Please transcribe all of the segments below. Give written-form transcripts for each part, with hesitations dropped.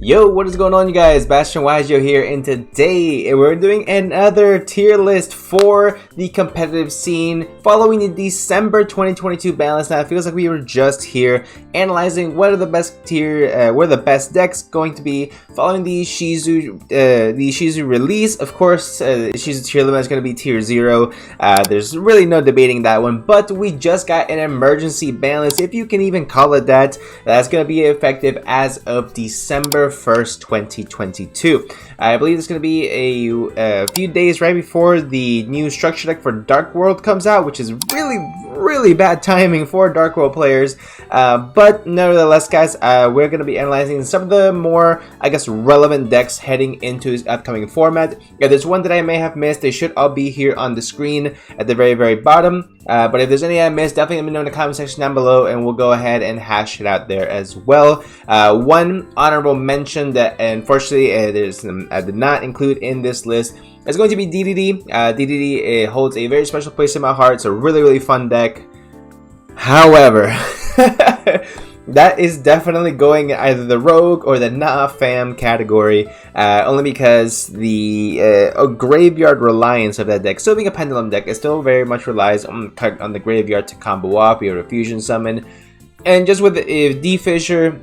Yo, what is going on, you guys? Bastion Wajo here, and today we're doing another tier list for the competitive scene following the December 2022Banlist. Now it feels like we were just here analyzing what are the best decks going to be following the Shizu release. Of course, Shizu tier limit is going to be tier 0. There's really no debating that one, but we just got an emergency Banlist, if you can even call it that. That's going to be effective as of December 1st, 2022. I believe it's going to be a few days right before the new structure deck for Dark World comes out, which is really bad timing for Dark World players. But nevertheless, guys, we're going to be analyzing some of the more, I guess, relevant decks heading into this upcoming format. If there's one that I may have missed, they should all be here on the screen at the very bottom. But if there's any I missed, definitely let me know in the comment section down below, and we'll go ahead and hash it out there as well. One honorable mention that unfortunately I did not include in this list is going to be DDD. DDD holds a very special place in my heart. It's a really fun deck. However, that is definitely going either the rogue or the nah fam category, only because the graveyard reliance of that deck, still being a pendulum deck, it still very much relies on the graveyard to combo off. You have a fusion summon, and just with D-Fissure,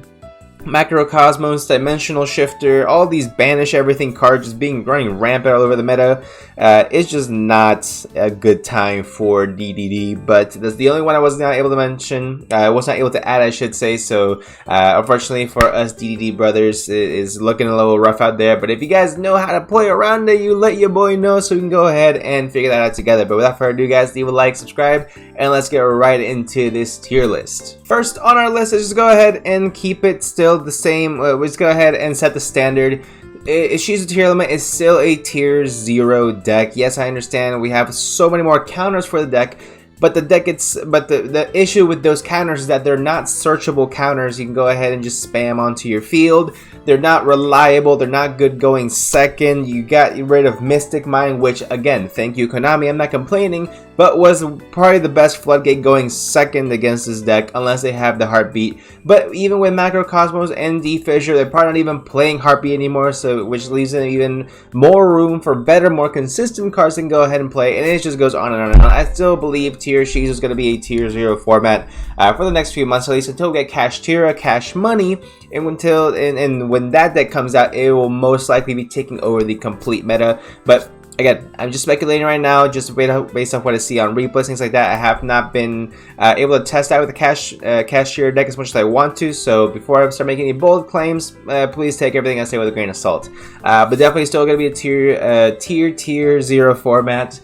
Macrocosmos, Dimensional Shifter, all these banish everything cards just running rampant all over the meta. It's just not a good time for DDD, but that's the only one I was not able to mention. I was not able to add, I should say. So unfortunately for us DDD brothers, it is looking a little rough out there. But if you guys know how to play around it, you let your boy know, so we can go ahead and figure that out together. But without further ado, guys, leave a like, subscribe, and let's get right into this tier list. First on our list, let's just go ahead and keep it still the same. We'll just go ahead and set the standard. Shizu tier limit is still a tier 0 deck. Yes, I understand we have so many more counters for the deck, but the issue with those counters is that they're not searchable counters. You can go ahead and just spam onto your field. They're not reliable. They're not good going second. You got rid of Mystic Mine, which again, thank you Konami, I'm not complaining, but was probably the best floodgate going second against this deck, unless they have the Heartbeat. But even with Macrocosmos and D-Fissure, they're probably not even playing Heartbeat anymore, so which leaves them even more room for better, more consistent cards they can go ahead and play, and it just goes on and on and on. I still believe tier Shizu is going to be a tier 0 format for the next few months, at least until we get Cash Tira, Cash Money, and when that deck comes out, it will most likely be taking over the complete meta. But again, I'm just speculating right now, just based off what I see on replays, things like that. I have not been able to test out with the Cash Tira deck as much as I want to. So before I start making any bold claims, please take everything I say with a grain of salt. But definitely still going to be a tier 0 format.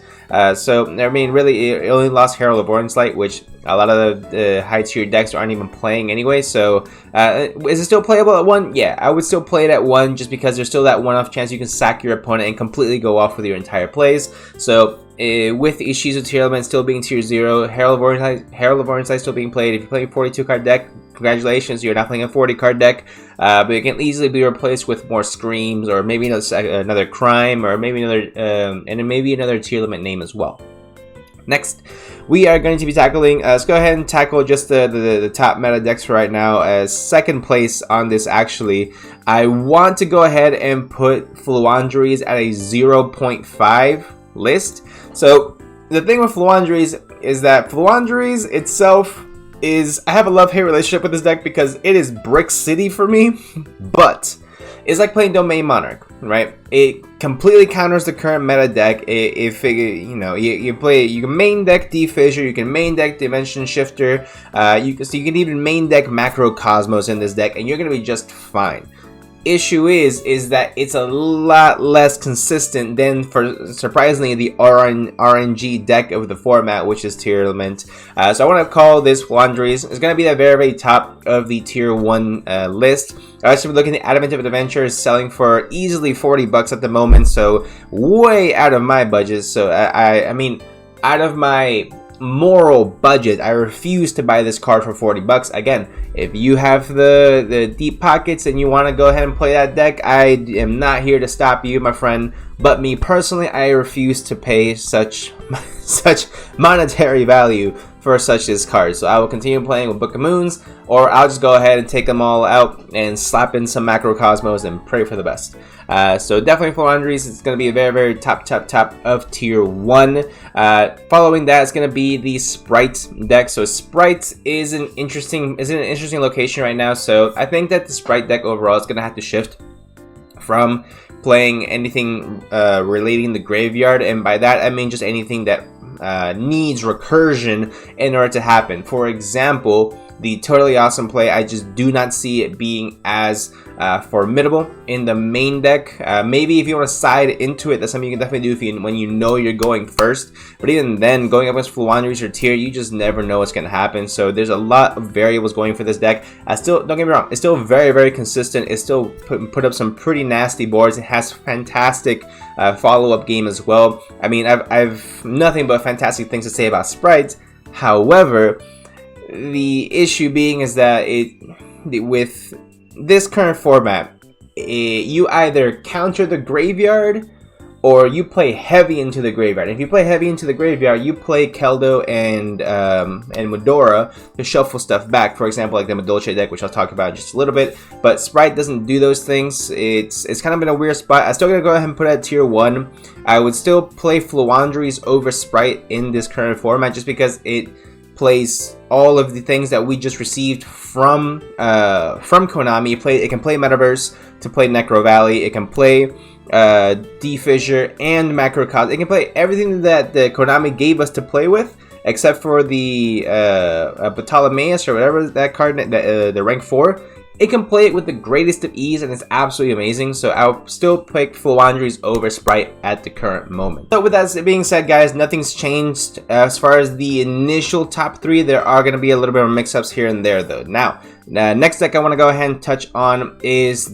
So I mean, really, it only lost Herald of Orange-Light, which a lot of the high tier decks aren't even playing anyway. So is it still playable at 1? Yeah, I would still play it at 1, just because there's still that one-off chance you can sack your opponent and completely go off with your entire plays. So with Shizu tier element still being tier 0, Herald of Orange-Light still being played. If you play a 42 card deck, congratulations, you're not playing a 40 card deck, but it can easily be replaced with more Screams, or maybe another Crime, or maybe another tier limit name as well. Next, we are going to be tackling, let's go ahead and tackle just the top meta decks for right now. As second place on this, actually, I want to go ahead and put Floowandereeze at a 0.5 list. So the thing with Floowandereeze is that Floowandereeze itself is, I have a love-hate relationship with this deck because it is Brick City for me, but it's like playing Domain Monarch, right? It completely counters the current meta deck. You can main deck D-Fissure, you can main deck Dimension Shifter, you can even main deck Macrocosmos in this deck, and you're gonna be just fine. Issue is that it's a lot less consistent than, surprisingly, the RNG deck of the format, which is Tearlaments. So I want to call this Floowandereeze. It's going to be the very top of the tier 1 list. I should be looking at Adamant of Adventure is selling for easily 40 bucks at the moment, so way out of my budget. So I mean, out of my moral budget, I refuse to buy this card for 40 bucks. Again, if you have the deep pockets and you want to go ahead and play that deck, I am not here to stop you, my friend. But me personally, I refuse to pay such monetary value for such discards. So I will continue playing with Book of Moons, or I'll just go ahead and take them all out and slap in some Macrocosmos and pray for the best. So definitely Floowandereeze is going to be a very top of tier 1. Following that is going to be the Spright deck. So Spright is in an interesting location right now. So I think that the Spright deck overall is going to have to shift from playing anything relating the graveyard, and by that I mean just anything that needs recursion in order to happen. For example, the totally awesome play, I just do not see it being as formidable in the main deck. Maybe if you want to side into it, that's something you can definitely do when you know you're going first. But even then, going up against Floowandereeze or Tier, you just never know what's going to happen. So there's a lot of variables going for this deck. Don't get me wrong, it's still very consistent. It's still put up some pretty nasty boards. It has fantastic follow-up game as well. I mean, I've nothing but fantastic things to say about Spright. However, the issue being is that with this current format, you either counter the graveyard or you play heavy into the graveyard. If you play heavy into the graveyard, you play Keldo and Medora to shuffle stuff back. For example, like the Madolche deck, which I'll talk about in just a little bit. But Spright doesn't do those things. It's kind of in a weird spot. I'm still gonna go ahead and put it at tier 1. I would still play Floowandereeze over Spright in this current format, just because it plays all of the things that we just received from Konami. It can play Metaverse to play Necro Valley. It can play D-Fissure and Macrocosmos. It can play everything that the Konami gave us to play with, except for the Ptolemaeus or whatever that card, the rank 4. It can play it with the greatest of ease, and it's absolutely amazing. So I'll still pick Floowandereeze over Spright at the current moment. So with that being said, guys, nothing's changed as far as the initial top 3. There are going to be a little bit of mix-ups here and there, though. Now, next deck I want to go ahead and touch on is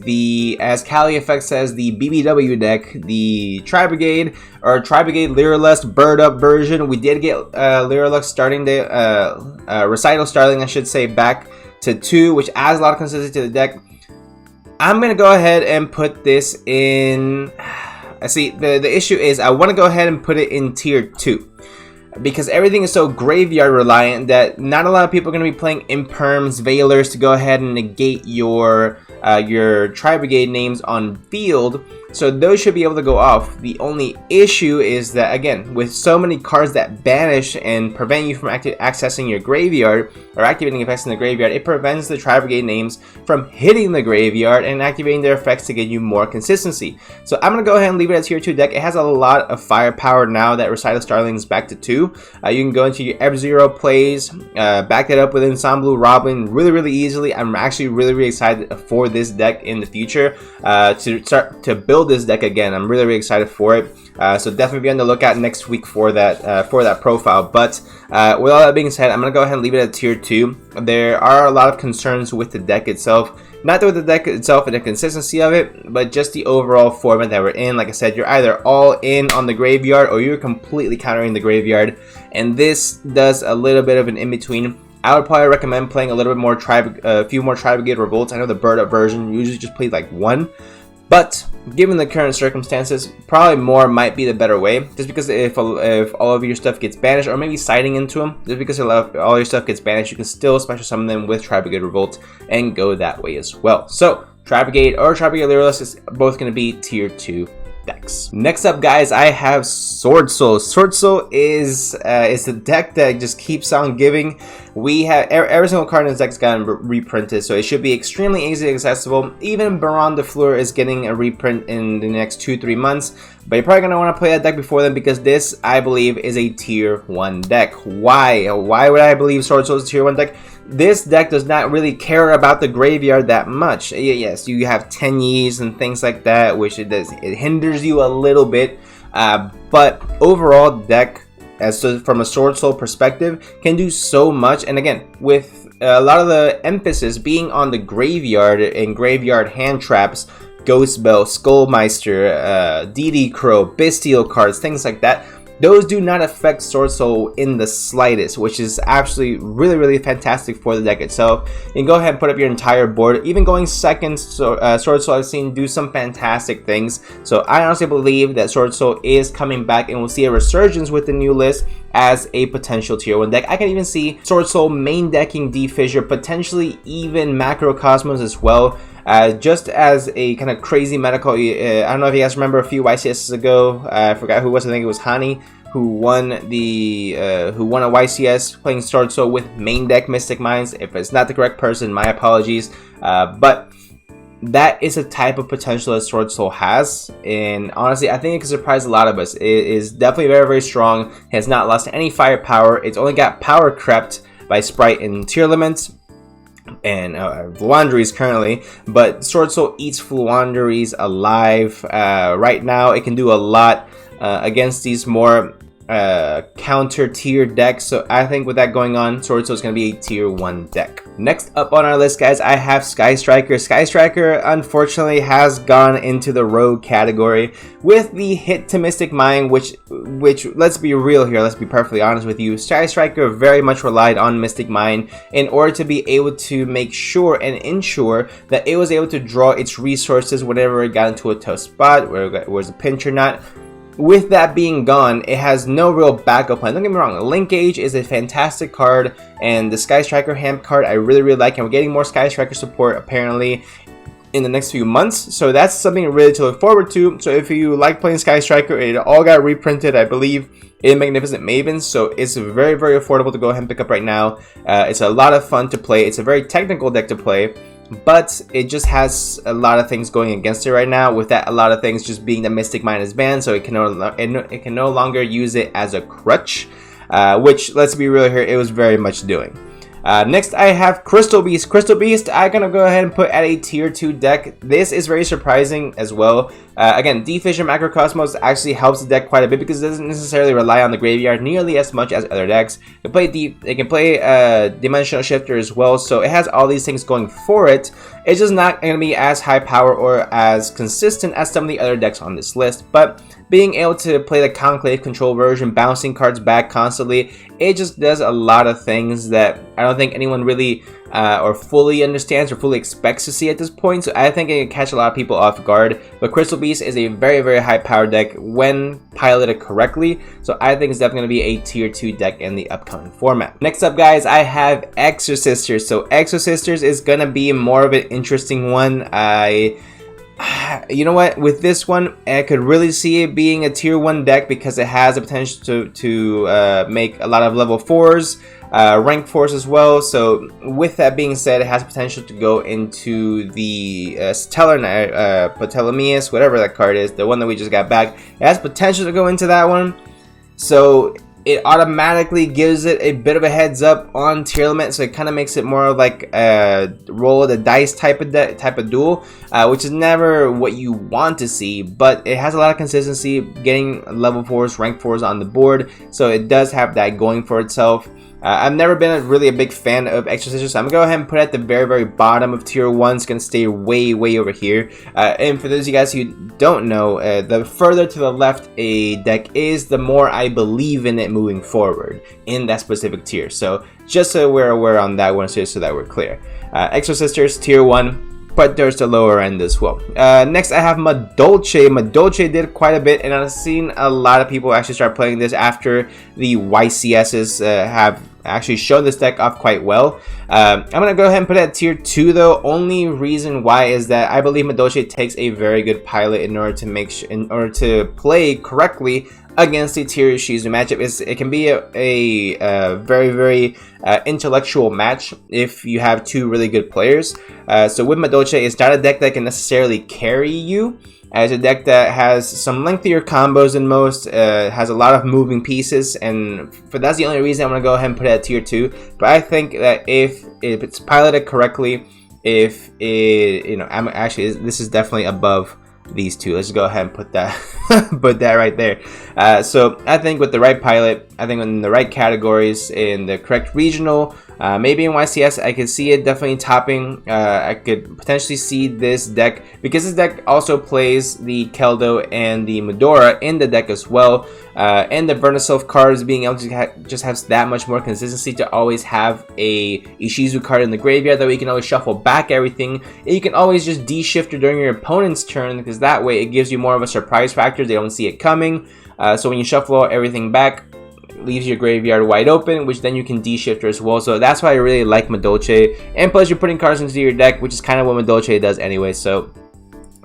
as Cali Effect says, the BBW deck, the Tri-Brigade or Tri-Brigade Lyrilusc Bird Up version. We did get Lyrilusc starting the Recital Starling, I should say, back to 2, which adds a lot of consistency to the deck. I'm gonna go ahead and put this in. I see the issue is I want to go ahead and put it in tier 2 because everything is so graveyard reliant that not a lot of people are going to be playing Imperms, Veilers to go ahead and negate your Tri-Brigade names on field. So those should be able to go off. The only issue is that, again, with so many cards that banish and prevent you from accessing your graveyard or activating effects in the graveyard, it prevents the Tri-Brigade names from hitting the graveyard and activating their effects to get you more consistency. So I'm going to go ahead and leave it as tier 2 deck. It has a lot of firepower now that Recital Starling is back to 2. You can go into your F-Zero plays, back that up with Ensemble Robin really easily. I'm actually really excited for this deck in the future to start to build this deck again. I'm really excited for it. So definitely be on the lookout next week for that profile. But with all that being said, I'm gonna go ahead and leave it at tier 2. There are a lot of concerns with the deck itself. Not with the deck itself and the consistency of it, but just the overall format that we're in. Like I said, you're either all in on the graveyard or you're completely countering the graveyard. And this does a little bit of an in-between. I would probably recommend playing a little bit more a few more Tri-Brigade Revolts. I know the Bird Up version usually just played like 1. But given the current circumstances, probably more might be the better way. Just because if all of your stuff gets banished, or maybe siding into them, just because all your stuff gets banished, you can still special summon them with Tri-Brigade Revolt and go that way as well. So Tri-Brigade or Tri-Brigade Lyrilusc is both going to be tier 2 decks. Next up, guys, I have Sword Soul. Sword Soul is the deck that just keeps on giving. We have every single card in this deck's gotten reprinted, so it should be extremely easily accessible. Even Baron de Fleur is getting a reprint in the next 2-3 months, but you're probably going to want to play that deck before then, because this, I believe, is a tier 1 deck. Why would I believe Sword Soul is a tier 1 deck? This deck does not really care about the graveyard that much. Yes, you have Tenyis and things like that, which it hinders you a little bit, but overall deck, from a Sword Soul perspective, can do so much. And again, with a lot of the emphasis being on the graveyard and graveyard hand traps, Ghost Bell, Skullmeister, DD Crow, Bestial cards, things like that, those do not affect Sword Soul in the slightest, which is actually really fantastic for the deck itself. You can go ahead and put up your entire board. Even going second, Sword Soul I've seen do some fantastic things. So I honestly believe that Sword Soul is coming back, and we'll see a resurgence with the new list as a potential tier 1 deck. I can even see Sword Soul main decking D-Fissure, potentially even Macrocosmos as well. Just as a kind of crazy medical, I don't know if you guys remember a few YCSs ago, I forgot who it was, I think it was Hani, who won a YCS playing Sword Soul with main deck Mystic Minds. If it's not the correct person, my apologies, but that is a type of potential that Sword Soul has, and honestly I think it could surprise a lot of us. It is definitely very strong, has not lost any firepower, it's only got power crept by Spright and Tearlaments and Floowandereeze currently, but Sword Soul eats Floowandereeze alive. Right now it can do a lot against these more counter tier decks, so I think with that going on, Sword Soul is going to be a tier 1 deck. Next up on our list, guys, I have Sky Striker. Sky Striker unfortunately has gone into the rogue category with the hit to Mystic Mind, which let's be real here, let's be perfectly honest with you, Sky Striker very much relied on Mystic Mind in order to be able to make sure and ensure that it was able to draw its resources whenever it got into a tough spot, where it was a pinch or not. With that being gone, it has no real backup plan. Don't get me wrong, Linkage is a fantastic card, and the Sky Striker hand card I really like, and we're getting more Sky Striker support apparently in the next few months, so that's something really to look forward to. So if you like playing Sky Striker, it all got reprinted, I believe, in Magnificent Mavens, so it's very affordable to go ahead and pick up right now. It's a lot of fun to play, it's a very technical deck to play, but it just has a lot of things going against it right now, with that a lot of things just being the Mystic Mind is banned, so it can no longer use it as a crutch, which, let's be real here, it was very much doing. Next I have Crystal Beast. Crystal Beast I'm gonna go ahead and put at a tier 2 deck. This is very surprising as well. Again, D-Fissure Macrocosmos actually helps the deck quite a bit because it doesn't necessarily rely on the graveyard nearly as much as other decks. It can play Dimensional Shifter as well, so it has all these things going for it. It's just not going to be as high power or as consistent as some of the other decks on this list, but being able to play the Conclave control version, bouncing cards back constantly, it just does a lot of things that I don't think anyone really or fully understands or fully expects to see at this point, so I think it can catch a lot of people off guard. But Crystal Beast is a very high power deck when piloted correctly, so I think it's definitely going to be a tier 2 deck in the upcoming format. Next up, guys, I have Exosisters. So Exosisters is going to be more of an interesting one. You know what, with this one I could really see it being a tier 1 deck because it has the potential to make a lot of level 4s, rank 4s as well. So with that being said, it has potential to go into the Stellar Ptolemaeus, whatever that card is, the one that we just got back. It has potential to go into that one, so it automatically gives it a bit of a heads up on Tearlaments, so it kind of makes it more like a roll of the dice type of duel, which is never what you want to see, but it has a lot of consistency, getting level 4s, rank 4s on the board, so it does have that going for itself. I've never been really a big fan of Exosister, so I'm gonna go ahead and put it at the very bottom of tier 1. It's gonna stay way over here. And for those of you guys who don't know, the further to the left a deck is, the more I believe in it moving forward in that specific tier. So just so we're aware on that one, so that we're clear. Exosisters tier 1. But there's the lower end as well. Next I have Madolche. Madolche did quite a bit, and I've seen a lot of people actually start playing this after the YCSs have actually shown this deck off quite well. I'm gonna go ahead and put it at tier 2 though. Only reason why is that I believe Madolche takes a very good pilot in order to play correctly against the tier Shizu matchup. It can be a very intellectual match if you have two really good players. So with Madolche, it's not a deck that can necessarily carry you. It's a deck that has some lengthier combos than most, has a lot of moving pieces, and that's the only reason I'm going to go ahead and put it at tier 2. But I think that if it's piloted correctly, if it, this is definitely above these two. Let's go ahead and put that put that right there. So I think with the right pilot, I think in the right categories, in the correct regional, maybe in YCS, I could see it definitely topping. I could potentially see this deck, because this deck also plays the Keldo and the Medora in the deck as well. And the Vernisylph cards being able to just have that much more consistency to always have a Ishizu card in the graveyard, that way you can always shuffle back everything. And you can always just D-shifter during your opponent's turn, because that way it gives you more of a surprise factor. They don't see it coming. So when you shuffle everything back, leaves your graveyard wide open, which then you can D-shifter as well. So that's why I really like Madolche. And plus you're putting cards into your deck, which is kind of what Madolche does anyway. So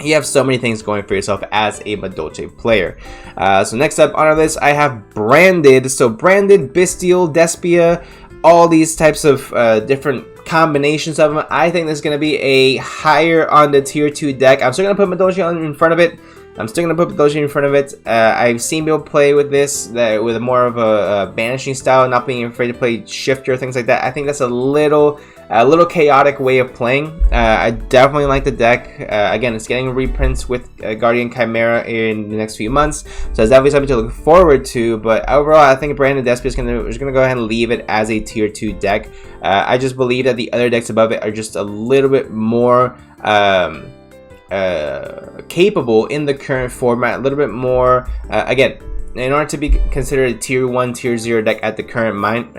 you have so many things going for yourself as a Madolche player. So next up on our list, I have Branded. So Branded, Bestial, Despia, all these types of different combinations of them. I think this is going to be a higher on the tier 2 deck. I'm still going to put Madolche in front of it. I've seen people play with this with more of a banishing style, not being afraid to play shifter, things like that. I think that's a little chaotic way of playing. I definitely like the deck. Again, it's getting reprints with Guardian Chimera in the next few months, so it's definitely something to look forward to. But overall, I think Branded Despia is gonna go ahead and leave it as a tier 2 deck. I just believe that the other decks above it are just a little bit more capable in the current format, a little bit more again, in order to be considered a tier 1, tier 0 deck at the current moment.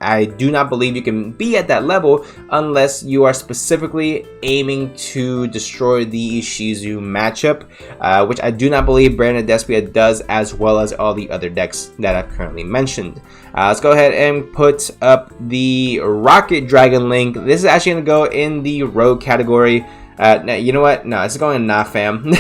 I do not believe you can be at that level unless you are specifically aiming to destroy the Ishizu matchup, which I do not believe Branded Despia does as well as all the other decks that I've currently mentioned. Let's go ahead and put up the Rocket Dragon Link. This is actually going to go in the Rogue category. No, you know what? No, it's going in Nah Fam.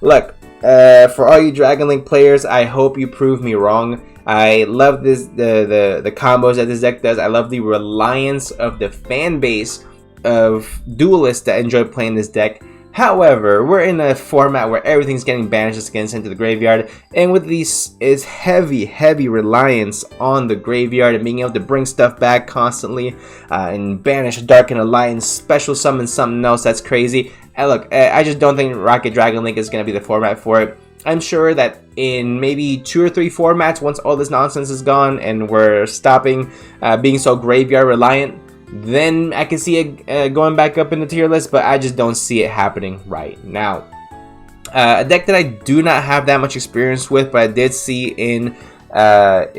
Look, for all you Dragon Link players, I hope you prove me wrong. I love this the combos that this deck does. I love the reliance of the fan base of duelists that enjoy playing this deck. However, we're in a format where everything's getting banished, just getting sent to the graveyard, and with these is heavy reliance on the graveyard and being able to bring stuff back constantly, and banish, darken a light, and special summon something else. That's crazy. And look, I just don't think Rocket Dragon Link is going to be the format for it. I'm sure that in maybe 2 or 3 formats, once all this nonsense is gone and we're stopping being so graveyard reliant, then I can see it going back up in the tier list, but I just don't see it happening right now. A deck that I do not have that much experience with, but I did see in play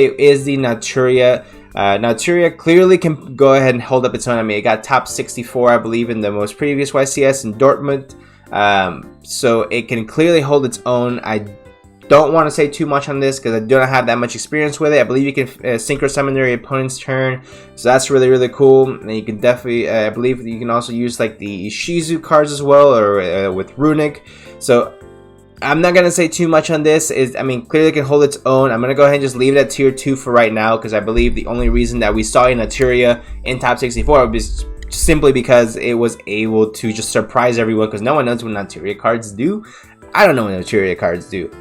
is the Naturia. Naturia clearly can go ahead and hold up its own. I mean, it got top 64, I believe, in the most previous YCS in Dortmund. So it can clearly hold its own. I don't want to say too much on this because I do not have that much experience with it. I believe you can synchro summon your opponent's turn, so that's really cool. And you can definitely, I believe you can also use like the Ishizu cards as well, or with Runick. So I'm not gonna say too much on this. I mean, clearly it can hold its own. I'm gonna go ahead and just leave it at tier 2 for right now, because I believe the only reason that we saw Naturia in top 64 was simply because it was able to just surprise everyone, because no one knows what Naturia cards do. I don't know what Naturia cards do.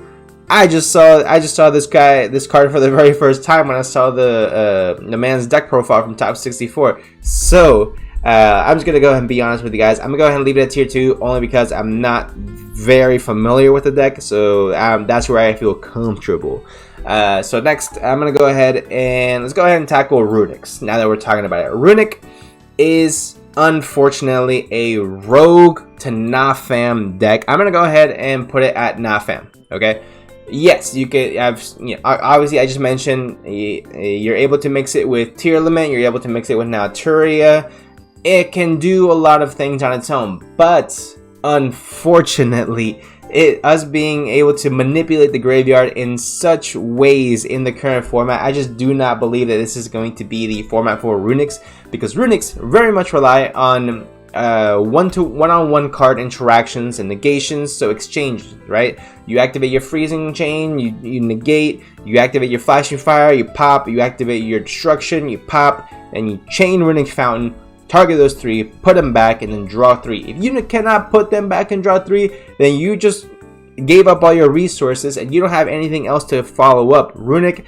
I just saw this card for the very first time when I saw the man's deck profile from top 64. So I'm just gonna go ahead and be honest with you guys. I'm gonna go ahead and leave it at tier 2 only because I'm not very familiar with the deck. So that's where I feel comfortable. So next, I'm gonna go ahead and let's go ahead and tackle Runick. Now that we're talking about it, Runick is unfortunately a rogue to Nah Fam deck. I'm gonna go ahead and put it at Nah Fam. Okay. Yes, you could have, obviously I just mentioned you're able to mix it with Tearlaments, you're able to mix it with Naturia. It can do a lot of things on its own, but unfortunately, us being able to manipulate the graveyard in such ways in the current format, I just do not believe that this is going to be the format for Runick, because Runick very much rely on one-on-one card interactions and negations, so exchanges, right? You activate your freezing chain, you negate, you activate your flashing fire, you pop, you activate your destruction, you pop, and you chain Runick Fountain, target those 3, put them back, and then draw 3. If you cannot put them back and draw 3, then you just gave up all your resources and you don't have anything else to follow up. Runick,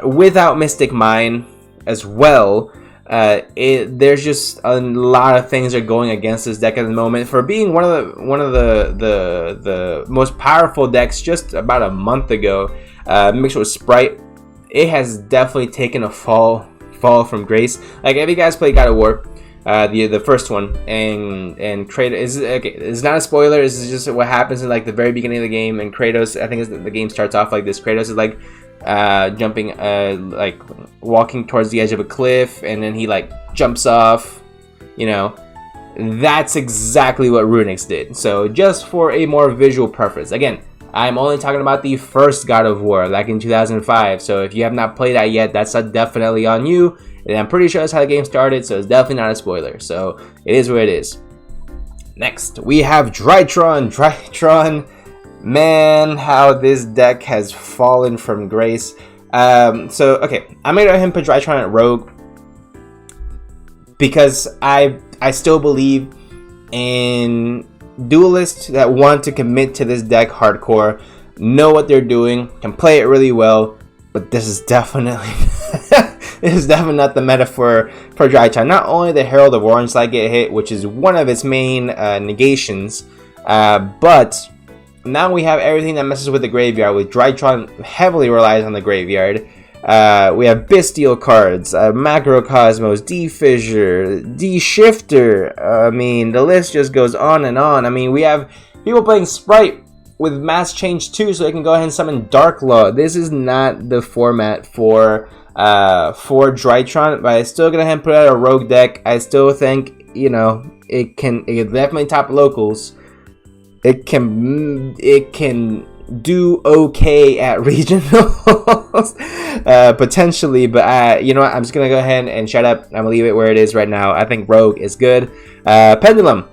without Mystic Mine as well, there's just a lot of things are going against this deck at the moment. For being one of the most powerful decks just about a month ago, mixed with Spright, it has definitely taken a fall from grace. Like, if you guys play God of War, the first one, and Kratos it's not a spoiler. This is just what happens in like the very beginning of the game. And Kratos, I think the game starts off like this. Kratos is like jumping, like walking towards the edge of a cliff, and then he like jumps off. You know, that's exactly what Runick did. So just for a more visual preference, again, I'm only talking about the first God of War, like in 2005. So if you have not played that yet, that's definitely on you. And I'm pretty sure that's how the game started, so it's definitely not a spoiler. So it is what it is. Next, we have Drytron. Drytron, man, how this deck has fallen from grace. So okay, I'm gonna let him put Drytron at Rogue because I still believe in duelists that want to commit to this deck hardcore, know what they're doing, can play it really well. But this is definitely this is definitely not the meta for Drytron. Not only the Herald of Orange Light get hit, which is one of its main negations, but now we have everything that messes with the graveyard. With Drytron heavily relies on the graveyard. We have Bestial cards, Macrocosmos, D-Fissure, D-Shifter. I mean, the list just goes on and on. I mean, we have people playing Spright with Mass Change 2, so they can go ahead and summon Dark Law. This is not the format for Drytron, but I still gonna put out a Rogue deck. I still think, you know, it can definitely top locals. It can do okay at regionals potentially, but you know what, I'm just gonna go ahead and shut up. I'm gonna leave it where it is right now. I think Rogue is good. Pendulum,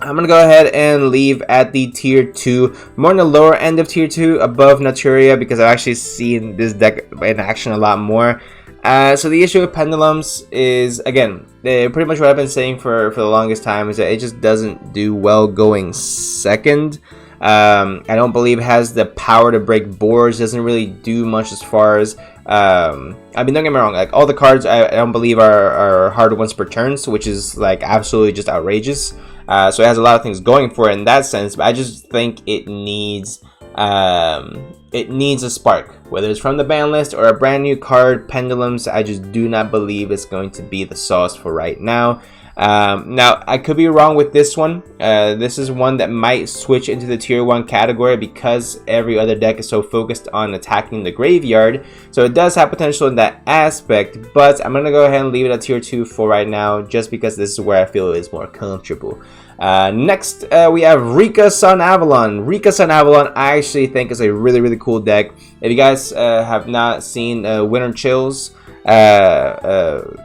I'm gonna go ahead and leave at the tier 2, more on the lower end of tier 2, above Naturia, because I've actually seen this deck in action a lot more. So the issue with Pendulums is, again, pretty much what I've been saying for the longest time, is that it just doesn't do well going second. I don't believe it has the power to break boards. Doesn't really do much as far as I mean, don't get me wrong, like all the cards I don't believe are hard once per turn, which is like absolutely just outrageous. So it has a lot of things going for it in that sense, but I just think it needs a spark, whether it's from the ban list or a brand new card. Pendulums, I just do not believe it's going to be the sauce for right now. Now, I could be wrong with this one. This is one that might switch into the tier 1 category because every other deck is so focused on attacking the graveyard. So it does have potential in that aspect, but I'm going to go ahead and leave it at tier 2 for right now, just because this is where I feel is more comfortable. Next, we have Rikka Sun Avalon. Rikka Sun Avalon, I actually think is a really, really cool deck. If you guys have not seen Winter Chills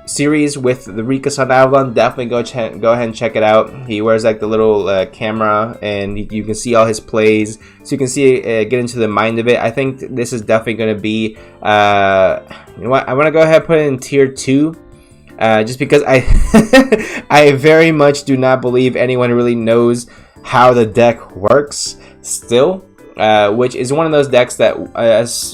series with the Rikka Sun Avalon, definitely go ahead and check it out. He wears like the little camera, and you can see all his plays, so you can see get into the mind of it. I think this is definitely going to be you know what, I want to go ahead and put it in tier 2, just because I I very much do not believe anyone really knows how the deck works still. Which is one of those decks that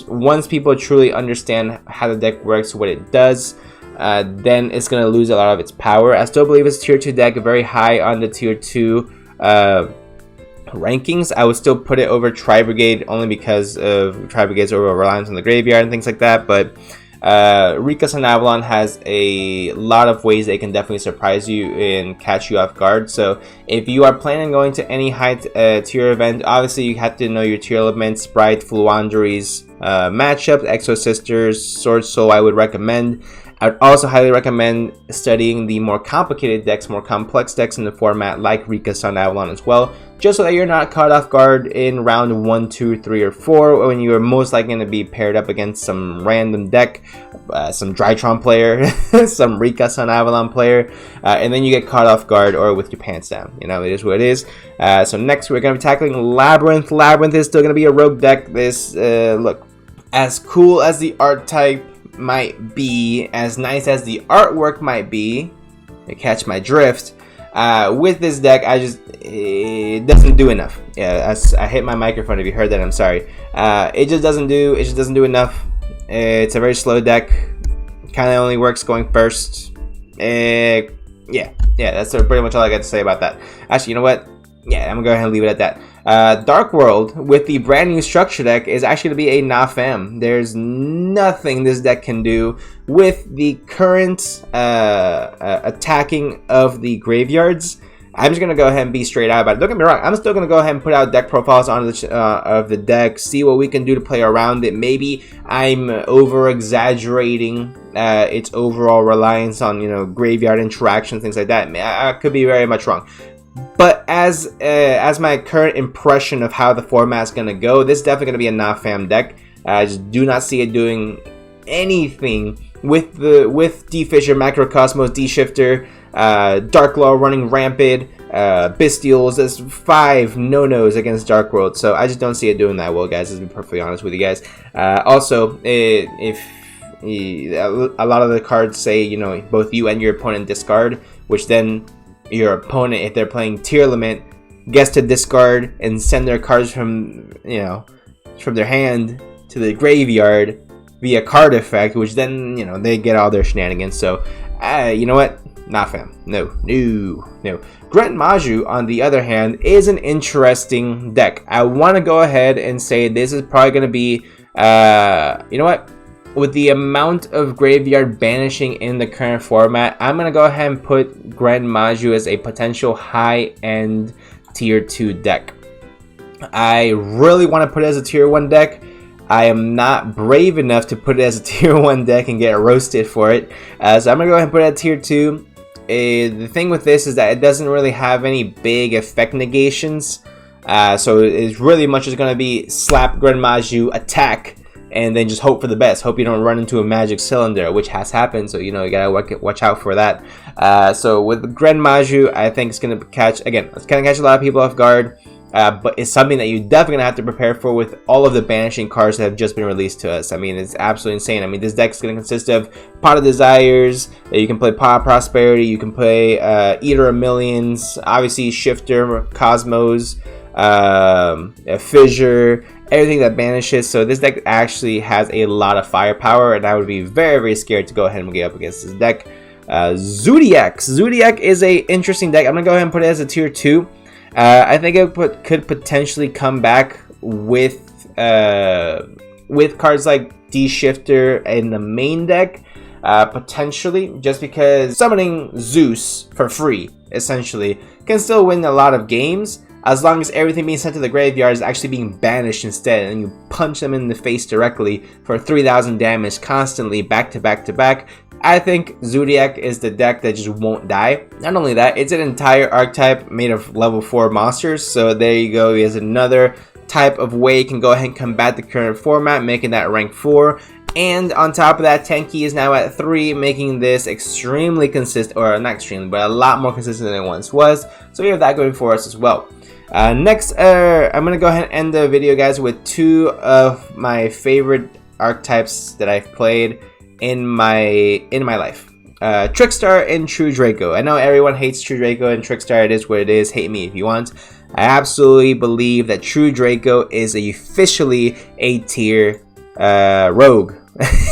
once people truly understand how the deck works, what it does, then it's going to lose a lot of its power. I still believe it's tier 2 deck, very high on the tier 2 rankings. I would still put it over Tri-Brigade, only because of Tri-Brigade's over reliance on the graveyard and things like that. But Rikka Sun Avalon has a lot of ways they can definitely surprise you and catch you off guard. So if you are planning on going to any high tier event, obviously you have to know your Tearlaments, Spright, Floowandereeze matchups, Exosisters, Sword Soul I would recommend. I would also highly recommend studying the more complicated decks, more complex decks in the format, like Rikka Sun Avalon as well, just so that you're not caught off guard in round 1, 2, 3, or 4, when you are most likely going to be paired up against some random deck, some Drytron player, some Rikka Sun Avalon player, and then you get caught off guard or with your pants down. You know, it is what it is. So next we're going to be tackling Labyrinth. Labyrinth is still going to be a rogue deck. This, look, as cool as the art type might be, as nice as the artwork might be, to catch my drift, with this deck, it doesn't do enough. Yeah, I hit my microphone. If you heard that, I'm sorry. It just doesn't do enough. It's a very slow deck. kind of only works going first. Yeah, that's pretty much all I got to say about that. Actually, you know what? Yeah, I'm gonna go ahead and leave it at that. Dark World with the brand new structure deck is actually gonna be a nah-fam. There's nothing this deck can do with the current attacking of the graveyards. I'm just gonna go ahead and be straight out about it. Don't get me wrong, I'm still gonna go ahead and put out deck profiles on the of the deck, see what we can do to play around it. Maybe I'm over exaggerating its overall reliance on, you know, graveyard interaction, things like that. I could be very much wrong. But as my current impression of how the format's gonna go, this is definitely gonna be a nah-fam deck. I just do not see it doing anything with D-Fissure, Macrocosmos, D-Shifter, Dark Law running rampant, Bestials. There's 5 no-nos against Dark World, so I just don't see it doing that well, guys, to be perfectly honest with you guys. Also, if a lot of the cards say, you know, both you and your opponent discard, which then your opponent, if they're playing Tearlament, gets to discard and send their cards from, you know, from their hand to the graveyard via card effect, which then, you know, they get all their shenanigans. So, you know what? Nah-fam. No. Gran Maju, on the other hand, is an interesting deck. I want to go ahead and say this is probably going to be, you know what? With the amount of graveyard banishing in the current format, I'm going to go ahead and put Gran Maju as a potential high-end tier 2 deck. I really want to put it as a tier 1 deck. I am not brave enough to put it as a tier 1 deck and get roasted for it. So I'm going to go ahead and put it at tier 2. The thing with this is that it doesn't really have any big effect negations. So it's really much just going to be slap Gran Maju, attack, and then just hope for the best. Hope you don't run into a magic cylinder, which has happened. So, you know, you gotta watch out for that. So with Gran Maju, I think it's gonna catch, again, it's gonna catch a lot of people off guard. But it's something that you definitely gonna have to prepare for with all of the banishing cards that have just been released to us. I mean, it's absolutely insane. I mean, this deck is gonna consist of Pot of Desires. You can play Pot of Prosperity. You can play Eater of Millions. Obviously, Shifter, Cosmos, Fissure, everything that banishes. So this deck actually has a lot of firepower, and I would be very, very scared to go ahead and get up against this deck. Zoodiac is a interesting deck. I'm gonna go ahead and put it as a tier 2. I think it could potentially come back with cards like D-Shifter in the main deck, potentially, just because summoning Zeus for free, essentially, can still win a lot of games, as long as everything being sent to the graveyard is actually being banished instead, and you punch them in the face directly for 3,000 damage constantly, back to back to back. I think Zoodiac is the deck that just won't die. Not only that, it's an entire archetype made of level 4 monsters, so there you go. He has another type of way you can go ahead and combat the current format, making that rank 4. And on top of that, Tenki is now at 3, making this extremely consistent, or not extremely, but a lot more consistent than it once was. So we have that going for us as well. Next, I'm going to go ahead and end the video, guys, with 2 of my favorite archetypes that I've played in my life. Trickstar and True Draco. I know everyone hates True Draco and Trickstar. It is what it is. Hate me if you want. I absolutely believe that True Draco is officially a tier rogue.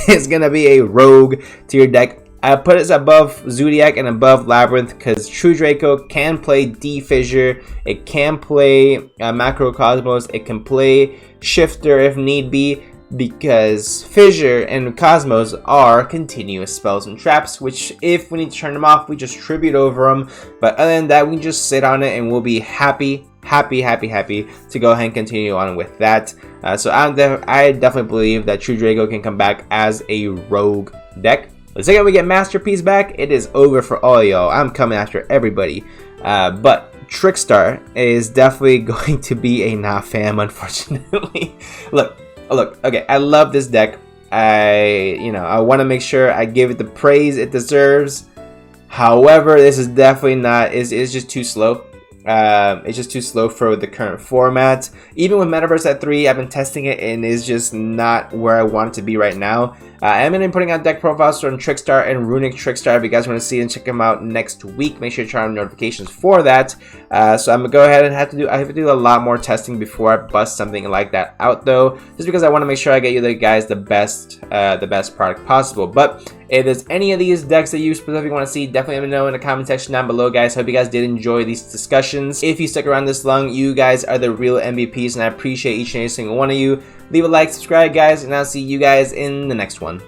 It's going to be a rogue tier deck. I put it above Zoodiac and above Labyrinth because True Draco can play D-Fissure, it can play Macrocosmos, it can play Shifter if need be, because Fissure and Cosmos are continuous spells and traps, which if we need to turn them off, we just tribute over them. But other than that, we can just sit on it and we'll be happy to go ahead and continue on with that. So I definitely believe that True Draco can come back as a rogue deck. The second we get Masterpiece back, it is over for all y'all. I'm coming after everybody. But Trickstar is definitely going to be a nah-fam, unfortunately. Look, okay, I love this deck. I want to make sure I give it the praise it deserves. However, this is definitely not, it's just too slow. It's just too slow for the current format. Even with Metaverse at 3, I've been testing it and it's just not where I want it to be right now. I am going to be putting out deck profiles from Trickstar and Runick Trickstar. If you guys want to see and check them out next week, make sure you turn on notifications for that. So I'm going to go ahead and I have to do a lot more testing before I bust something like that out, though, just because I want to make sure I get you guys the best product possible. But if there's any of these decks that you specifically want to see, definitely let me know in the comment section down below, guys. Hope you guys did enjoy these discussions. If you stuck around this long, you guys are the real MVPs, and I appreciate each and every single one of you. Leave a like, subscribe, guys, and I'll see you guys in the next one.